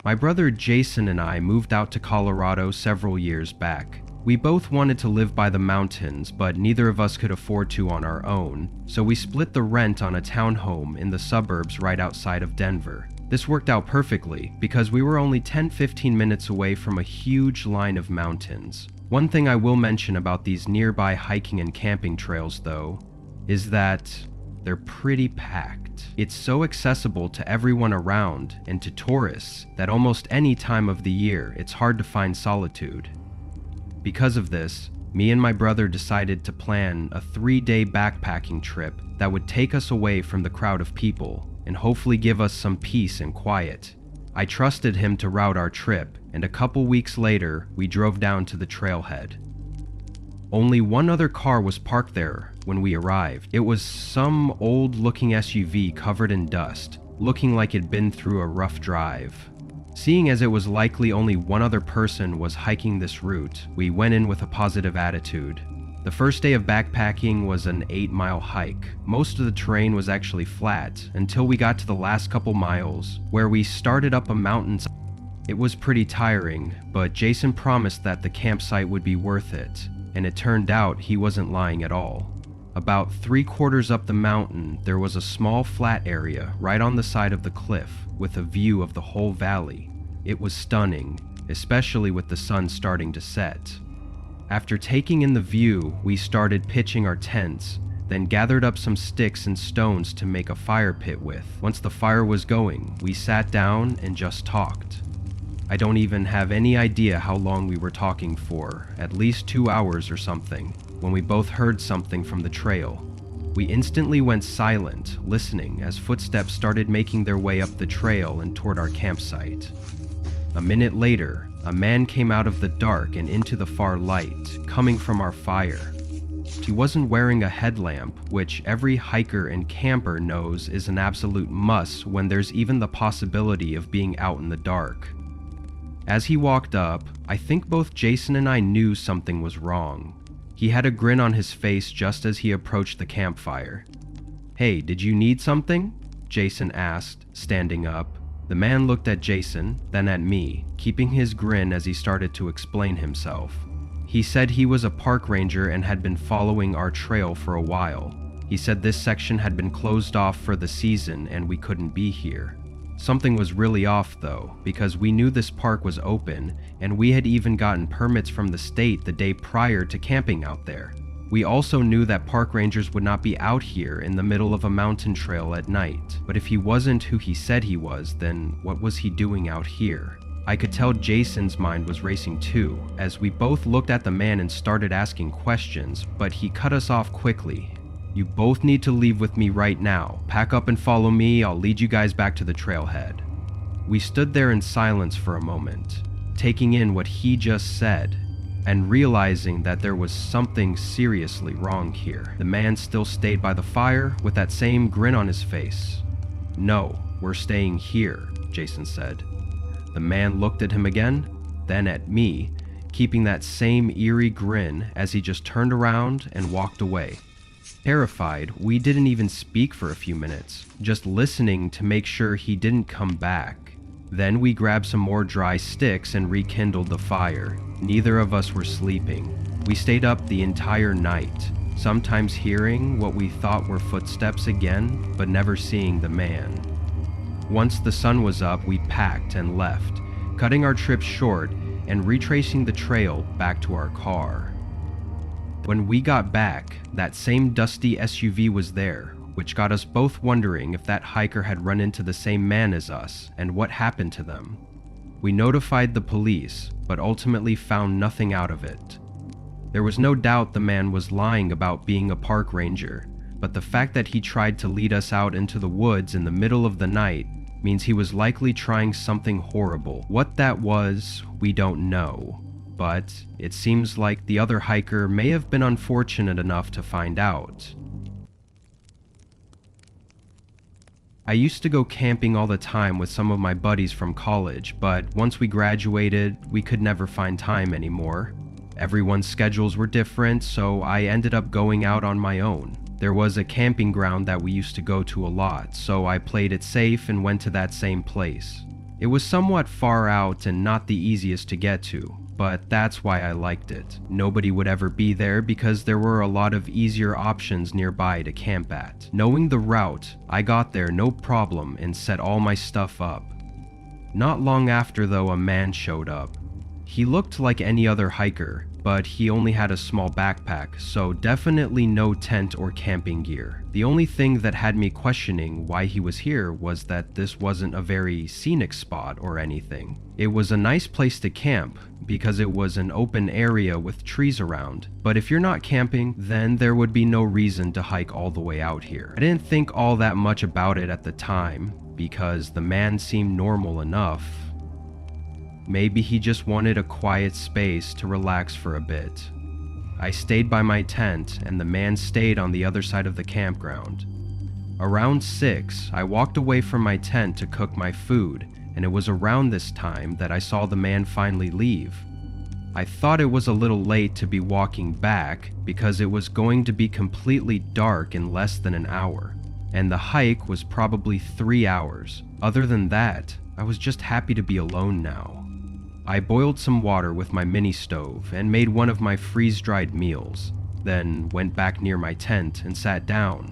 My brother Jason and I moved out to Colorado several years back. We both wanted to live by the mountains, but neither of us could afford to on our own, so we split the rent on a townhome in the suburbs right outside of Denver. This worked out perfectly because we were only 10-15 minutes away from a huge line of mountains. One thing I will mention about these nearby hiking and camping trails, though, is that they're pretty packed. It's so accessible to everyone around and to tourists that almost any time of the year it's hard to find solitude. Because of this, me and my brother decided to plan a 3-day backpacking trip that would take us away from the crowd of people and hopefully give us some peace and quiet. I trusted him to route our trip, and a couple weeks later, we drove down to the trailhead. Only one other car was parked there when we arrived. It was some old-looking SUV covered in dust, looking like it'd been through a rough drive. Seeing as it was likely only one other person was hiking this route, we went in with a positive attitude. The first day of backpacking was an 8-mile hike. Most of the terrain was actually flat until we got to the last couple miles, where we started up a mountain. It was pretty tiring, but Jason promised that the campsite would be worth it, and it turned out he wasn't lying at all. About 3/4 up the mountain, there was a small flat area right on the side of the cliff with a view of the whole valley. It was stunning, especially with the sun starting to set. After taking in the view, we started pitching our tents, then gathered up some sticks and stones to make a fire pit with. Once the fire was going, we sat down and just talked. I don't even have any idea how long we were talking for, at least 2 hours or something, when we both heard something from the trail. We instantly went silent, listening as footsteps started making their way up the trail and toward our campsite. A minute later, a man came out of the dark and into the far light, coming from our fire. He wasn't wearing a headlamp, which every hiker and camper knows is an absolute must when there's even the possibility of being out in the dark. As he walked up, I think both Jason and I knew something was wrong. He had a grin on his face just as he approached the campfire. "Hey, did you need something?" Jason asked, standing up. The man looked at Jason, then at me, keeping his grin as he started to explain himself. He said he was a park ranger and had been following our trail for a while. He said this section had been closed off for the season and we couldn't be here. Something was really off though, because we knew this park was open and we had even gotten permits from the state the day prior to camping out there. We also knew that park rangers would not be out here in the middle of a mountain trail at night, but if he wasn't who he said he was, then what was he doing out here? I could tell Jason's mind was racing too, as we both looked at the man and started asking questions, but he cut us off quickly. "You both need to leave with me right now. Pack up and follow me, I'll lead you guys back to the trailhead." We stood there in silence for a moment, taking in what he just said, and realizing that there was something seriously wrong here. The man still stayed by the fire with that same grin on his face. "No, we're staying here," Jason said. The man looked at him again, then at me, keeping that same eerie grin as he just turned around and walked away. Terrified, we didn't even speak for a few minutes, just listening to make sure he didn't come back. Then we grabbed some more dry sticks and rekindled the fire. Neither of us were sleeping. We stayed up the entire night, sometimes hearing what we thought were footsteps again, but never seeing the man. Once the sun was up, we packed and left, cutting our trip short and retracing the trail back to our car. When we got back, that same dusty SUV was there, which got us both wondering if that hiker had run into the same man as us and what happened to them. We notified the police, but ultimately found nothing out of it. There was no doubt the man was lying about being a park ranger, but the fact that he tried to lead us out into the woods in the middle of the night means he was likely trying something horrible. What that was, we don't know, but it seems like the other hiker may have been unfortunate enough to find out. I used to go camping all the time with some of my buddies from college, but once we graduated, we could never find time anymore. Everyone's schedules were different, so I ended up going out on my own. There was a camping ground that we used to go to a lot, so I played it safe and went to that same place. It was somewhat far out and not the easiest to get to, but that's why I liked it. Nobody would ever be there because there were a lot of easier options nearby to camp at. Knowing the route, I got there no problem and set all my stuff up. Not long after though, a man showed up. He looked like any other hiker, but he only had a small backpack, so definitely no tent or camping gear. The only thing that had me questioning why he was here was that this wasn't a very scenic spot or anything. It was a nice place to camp because it was an open area with trees around, but if you're not camping, then there would be no reason to hike all the way out here. I didn't think all that much about it at the time because the man seemed normal enough. Maybe he just wanted a quiet space to relax for a bit. I stayed by my tent and the man stayed on the other side of the campground. Around 6, I walked away from my tent to cook my food, and it was around this time that I saw the man finally leave. I thought it was a little late to be walking back because it was going to be completely dark in less than an hour, and the hike was probably 3 hours. Other than that, I was just happy to be alone now. I boiled some water with my mini stove and made one of my freeze-dried meals, then went back near my tent and sat down.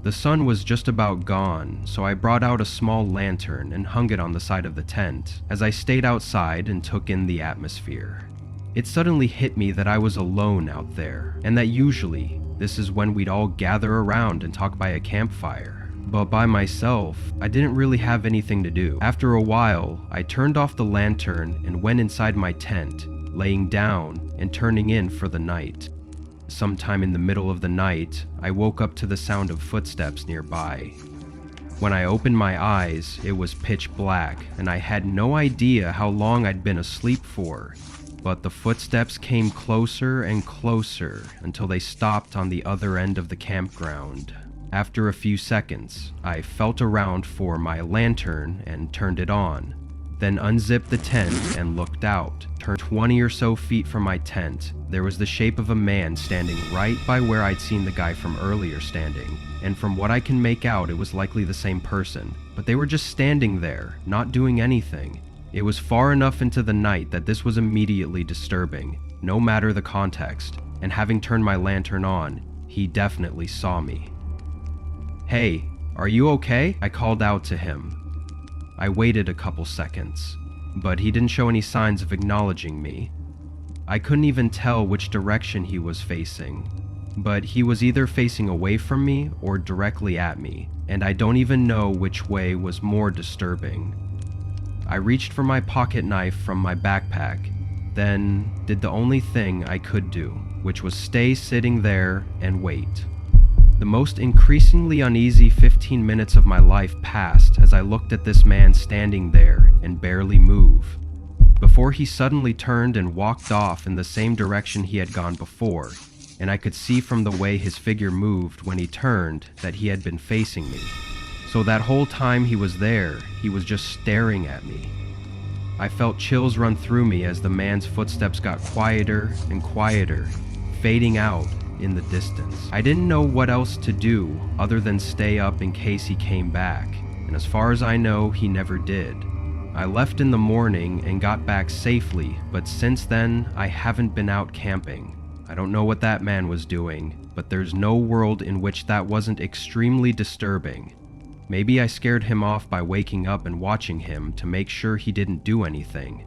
The sun was just about gone, so I brought out a small lantern and hung it on the side of the tent as I stayed outside and took in the atmosphere. It suddenly hit me that I was alone out there, and that usually this is when we'd all gather around and talk by a campfire. But by myself, I didn't really have anything to do. After a while, I turned off the lantern and went inside my tent, laying down and turning in for the night. Sometime in the middle of the night, I woke up to the sound of footsteps nearby. When I opened my eyes, it was pitch black, and I had no idea how long I'd been asleep for. But the footsteps came closer and closer until they stopped on the other end of the campground. After a few seconds, I felt around for my lantern and turned it on, then unzipped the tent and looked out. Turned 20 or so feet from my tent, there was the shape of a man standing right by where I'd seen the guy from earlier standing, and from what I can make out, it was likely the same person, but they were just standing there, not doing anything. It was far enough into the night that this was immediately disturbing, no matter the context, and having turned my lantern on, he definitely saw me. "Hey, are you okay?" I called out to him. I waited a couple seconds, but he didn't show any signs of acknowledging me. I couldn't even tell which direction he was facing, but he was either facing away from me or directly at me, and I don't even know which way was more disturbing. I reached for my pocket knife from my backpack, then did the only thing I could do, which was stay sitting there and wait. The most increasingly uneasy 15 minutes of my life passed as I looked at this man standing there and barely move, before he suddenly turned and walked off in the same direction he had gone before, and I could see from the way his figure moved when he turned that he had been facing me. So that whole time he was there, he was just staring at me. I felt chills run through me as the man's footsteps got quieter and quieter, fading out in the distance. I didn't know what else to do other than stay up in case he came back, and as far as I know, he never did. I left in the morning and got back safely, but since then, I haven't been out camping. I don't know what that man was doing, but there's no world in which that wasn't extremely disturbing. Maybe I scared him off by waking up and watching him to make sure he didn't do anything,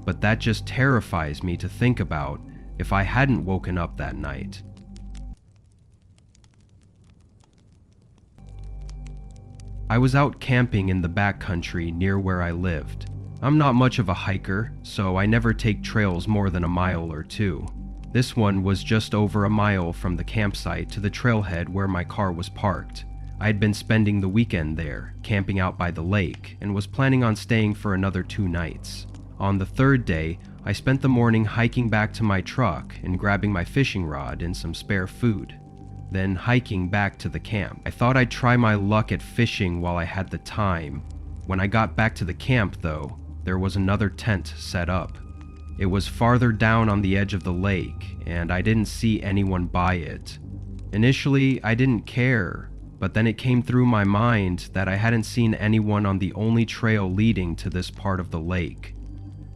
but that just terrifies me to think about if I hadn't woken up that night. I was out camping in the backcountry near where I lived. I'm not much of a hiker, so I never take trails more than a mile or two. This one was just over a mile from the campsite to the trailhead where my car was parked. I had been spending the weekend there, camping out by the lake, and was planning on staying for another 2 nights. On the 3rd day, I spent the morning hiking back to my truck and grabbing my fishing rod and some spare food, then hiking back to the camp. I thought I'd try my luck at fishing while I had the time. When I got back to the camp, though, there was another tent set up. It was farther down on the edge of the lake, and I didn't see anyone by it. Initially, I didn't care, but then it came through my mind that I hadn't seen anyone on the only trail leading to this part of the lake.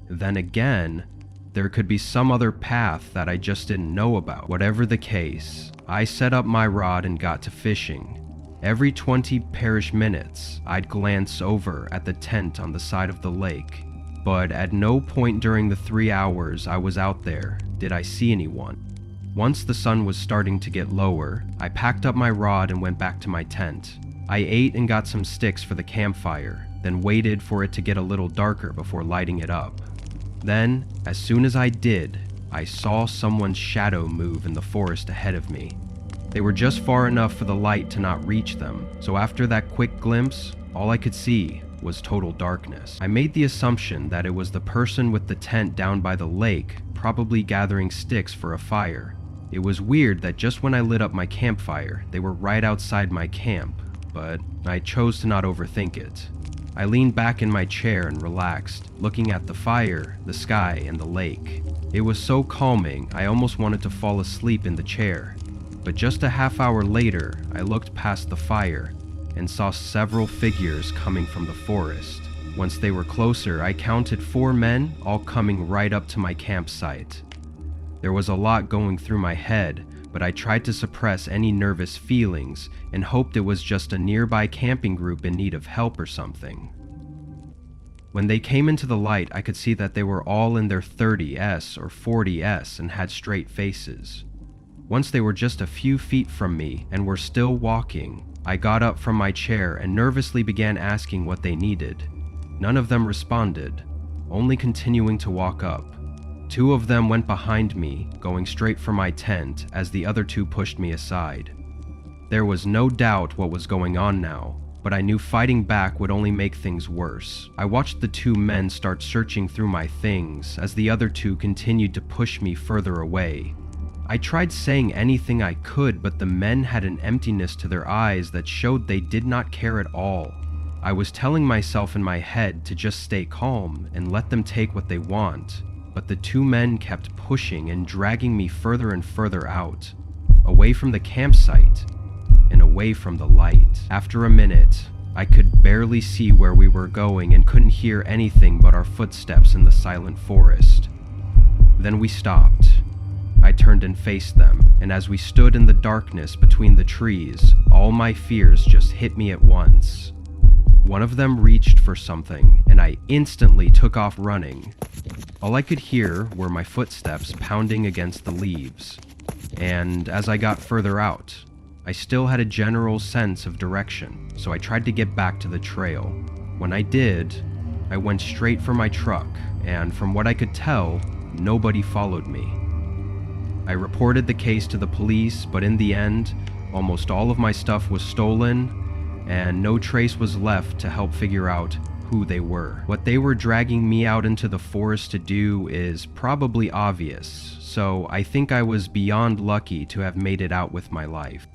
Then again, there could be some other path that I just didn't know about. Whatever the case, I set up my rod and got to fishing. Every 20 parish minutes, I'd glance over at the tent on the side of the lake, but at no point during the 3 hours I was out there did I see anyone. Once the sun was starting to get lower, I packed up my rod and went back to my tent. I ate and got some sticks for the campfire, then waited for it to get a little darker before lighting it up. Then, as soon as I did, I saw someone's shadow move in the forest ahead of me. They were just far enough for the light to not reach them, so after that quick glimpse, all I could see was total darkness. I made the assumption that it was the person with the tent down by the lake, probably gathering sticks for a fire. It was weird that just when I lit up my campfire, they were right outside my camp, but I chose to not overthink it. I leaned back in my chair and relaxed, looking at the fire, the sky, and the lake. It was so calming, I almost wanted to fall asleep in the chair. But just a half hour later, I looked past the fire and saw several figures coming from the forest. Once they were closer, I counted 4 men, all coming right up to my campsite. There was a lot going through my head, but I tried to suppress any nervous feelings and hoped it was just a nearby camping group in need of help or something. When they came into the light, I could see that they were all in their 30s or 40s and had straight faces. Once they were just a few feet from me and were still walking, I got up from my chair and nervously began asking what they needed. None of them responded, only continuing to walk up. 2 of them went behind me, going straight for my tent as the other 2 pushed me aside. There was no doubt what was going on now, but I knew fighting back would only make things worse. I watched the 2 men start searching through my things as the other 2 continued to push me further away. I tried saying anything I could, but the men had an emptiness to their eyes that showed they did not care at all. I was telling myself in my head to just stay calm and let them take what they want, but the 2 men kept pushing and dragging me further and further out, away from the campsite and away from the light. After a minute, I could barely see where we were going and couldn't hear anything but our footsteps in the silent forest. Then we stopped. I turned and faced them, and as we stood in the darkness between the trees, all my fears just hit me at once. One of them reached for something, and I instantly took off running. All I could hear were my footsteps pounding against the leaves, and as I got further out, I still had a general sense of direction, so I tried to get back to the trail. When I did, I went straight for my truck, and from what I could tell, nobody followed me. I reported the case to the police, but in the end, almost all of my stuff was stolen, and no trace was left to help figure out who they were. What they were dragging me out into the forest to do is probably obvious, so I think I was beyond lucky to have made it out with my life.